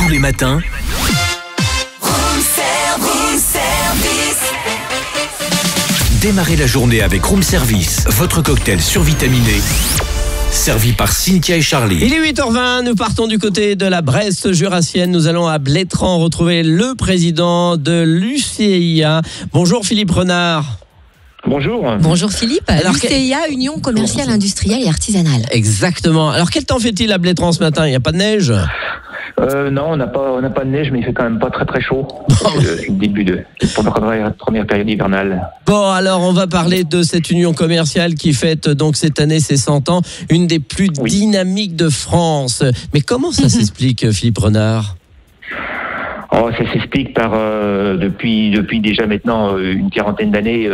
Tous les matins, démarrez la journée avec Room Service, votre cocktail survitaminé. Servi par Cynthia et Charlie. Il est 8h20, nous partons du côté de la Bresse jurassienne. Nous allons à Blétrand retrouver le président de l'UCIA. Bonjour Philippe Renard. Bonjour. Bonjour Philippe. l'UCIA, Union commerciale, industrielle et artisanale. Exactement. Alors quel temps fait-il à Blétrand ce matin ? Il n'y a pas de neige ? Non, on n'a pas de neige, mais il fait quand même pas très très chaud. C'est le début pour la première période hivernale. Bon, alors on va parler de cette union commerciale qui fête donc cette année ses 100 ans, une des plus dynamiques de France. Mais comment ça s'explique, Philippe Renard ? Ça s'explique par depuis déjà maintenant une quarantaine d'années,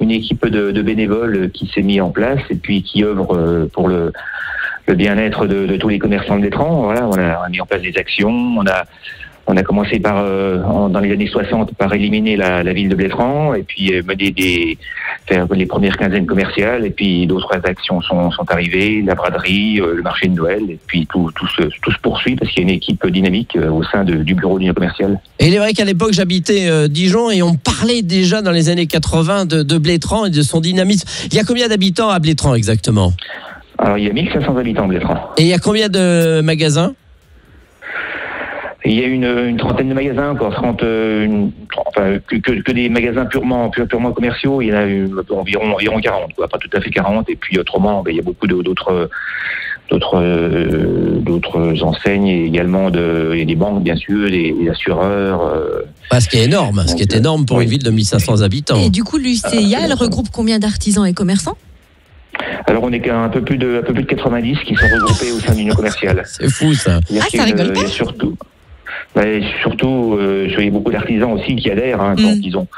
une équipe de bénévoles qui s'est mise en place et puis qui œuvre pour le bien-être de tous les commerçants de Blétrand. Voilà, on a mis en place des actions. On a commencé dans les années 60 par éliminer la ville de Blétrand et puis faire les premières quinzaines commerciales. Et puis d'autres actions sont arrivées, la braderie, le marché de Noël. Et puis tout se poursuit parce qu'il y a une équipe dynamique au sein du bureau d'union commerciale. Et il est vrai qu'à l'époque, j'habitais Dijon et on parlait déjà dans les années 80 de Blétrand et de son dynamisme. Il y a combien d'habitants à Blétrand exactement ? Alors, il y a 1500 habitants à Blétrand. Et il y a combien de magasins ? Il y a une trentaine de magasins, encore 30, que des magasins purement commerciaux. Il y en a environ 40, quoi, pas tout à fait 40. Et puis autrement, il y a beaucoup d'autres enseignes également. Il y a des banques, bien sûr, des assureurs. Ce qui est énorme, pour une ville de 1500 habitants. Et du coup, l'UCIA, elle regroupe combien d'artisans et commerçants ? Alors on est qu'à un peu plus de 90 qui sont regroupés au sein de l'union commerciale. C'est fou ça. Ça rigole pas. Surtout, il y a beaucoup d'artisans aussi qui adhèrent, donc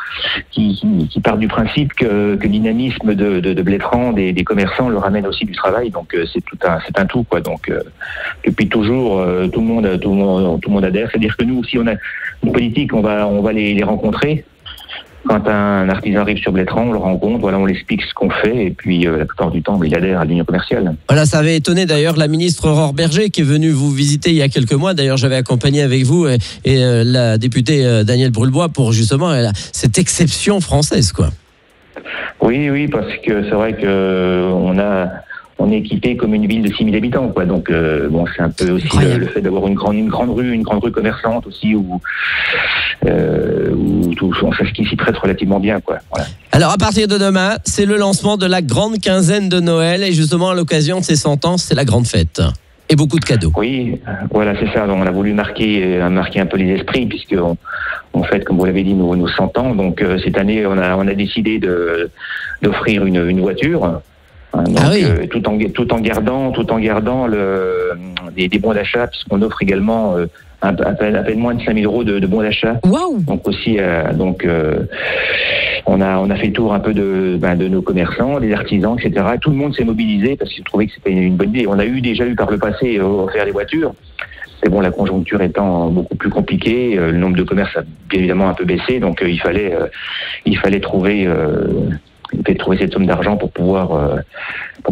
qui partent du principe que le dynamisme de Blétrand, des commerçants, leur amène aussi du travail. Donc c'est un tout, quoi. Donc depuis toujours, tout le monde adhère. C'est-à-dire que nous aussi, on a une politique, on va les rencontrer. Quand un artisan arrive sur Blétrand, on le rencontre, on l'explique ce qu'on fait, et puis la plupart du temps, il adhère à l'union commerciale. Voilà, ça avait étonné d'ailleurs la ministre Aurore Berger qui est venue vous visiter il y a quelques mois. D'ailleurs, j'avais accompagné avec vous et la députée Danielle Brulebois pour justement cette exception française, quoi. Oui, parce que c'est vrai que on est équipé comme une ville de 6000 habitants, quoi. Donc c'est un peu aussi le fait d'avoir une grande rue commerçante aussi où ça s'y prête relativement bien, quoi. Voilà. Alors à partir de demain, c'est le lancement de la grande quinzaine de Noël et justement à l'occasion de ces 100 ans, c'est la grande fête. Et beaucoup de cadeaux. Oui, voilà, c'est ça. Donc, on a voulu marquer un peu les esprits puisque on fête, comme vous l'avez dit, nos 100 ans. Donc cette année, on a décidé d'offrir une voiture. Donc, tout en gardant des bons d'achat, puisqu'on offre également à peine moins de 5 000 euros de bons d'achat. Wow. Donc aussi, on a fait le tour un peu de nos commerçants, des artisans, etc. Tout le monde s'est mobilisé parce qu'ils trouvaient que c'était une bonne idée. On a déjà eu par le passé offert des voitures. Mais bon, la conjoncture étant beaucoup plus compliquée, le nombre de commerces a bien évidemment un peu baissé, donc il fallait trouver cette somme d'argent pour pouvoir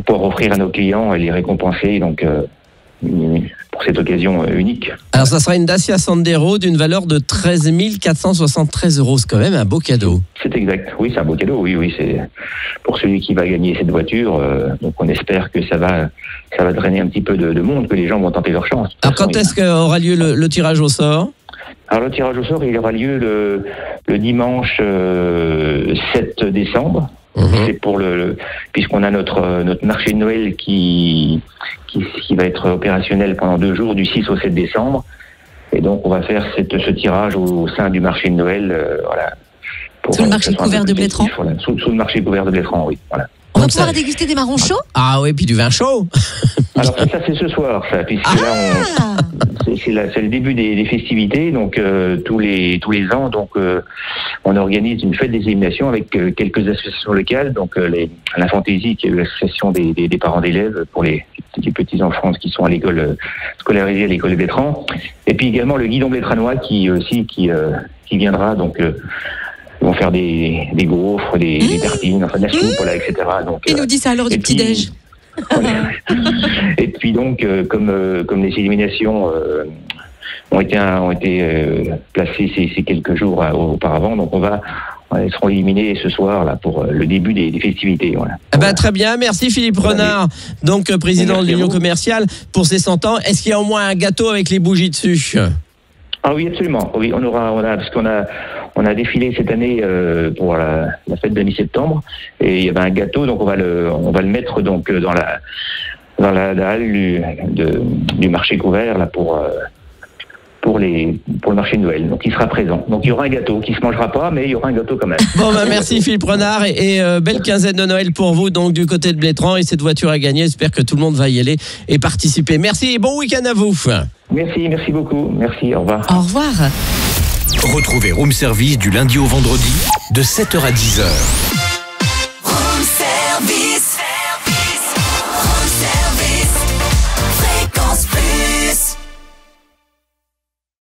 offrir à nos clients et les récompenser donc pour cette occasion unique. Alors ça sera une Dacia Sandero d'une valeur de 13 473 €. C'est quand même un beau cadeau. C'est exact. Oui, c'est un beau cadeau. Oui, c'est pour celui qui va gagner cette voiture. Donc on espère que ça va drainer un petit peu de monde, que les gens vont tenter leur chance. Alors quand est-ce qu'aura lieu le tirage au sort ? Alors le tirage au sort, il aura lieu le dimanche 7 décembre. C'est puisqu'on a notre marché de Noël qui va être opérationnel pendant 2 jours, du 6 au 7 décembre. Et donc on va faire ce tirage au sein du marché de Noël, voilà. Sous le marché couvert de Blétrand. Voilà, sous le marché couvert de Blétrand, oui. Voilà. On va pouvoir déguster des marrons chauds ? Ah oui, puis du vin chaud. Alors ça c'est ce soir, ça, puisque là c'est le début des festivités, donc tous les ans, donc on organise une fête des éliminations avec quelques associations locales, donc la Fantaisie qui est l'association des parents d'élèves pour les petits enfants qui sont à l'école scolarisés à l'école de Blétrand, et puis également le guidon blétranois qui viendra donc. Ils vont faire des gaufres, des tartines, enfin de la soupe, voilà, etc. Donc, il nous dit ça à l'heure du petit-déj. Et puis donc, comme les éliminations ont été placés ces quelques jours auparavant. Donc ils seront éliminés ce soir là pour le début des festivités. Voilà. Très bien, merci Philippe Renard, donc président de l'Union commerciale pour ces 100 ans. Est-ce qu'il y a au moins un gâteau avec les bougies dessus ? Ah oui, absolument. Oui, parce qu'on a défilé cette année pour la fête de mi-septembre et il y avait un gâteau, donc on va le mettre donc dans la halle du marché couvert là pour le marché de Noël. Donc il sera présent. Donc il y aura un gâteau qui se mangera pas, mais il y aura un gâteau quand même. Bon merci Philippe Renard et belle quinzaine de Noël pour vous donc du côté de Blétrand et cette voiture à gagner. J'espère que tout le monde va y aller et participer. Merci et bon week-end à vous. Merci beaucoup. Merci, au revoir. Au revoir. Retrouvez Room Service du lundi au vendredi de 7h à 10h.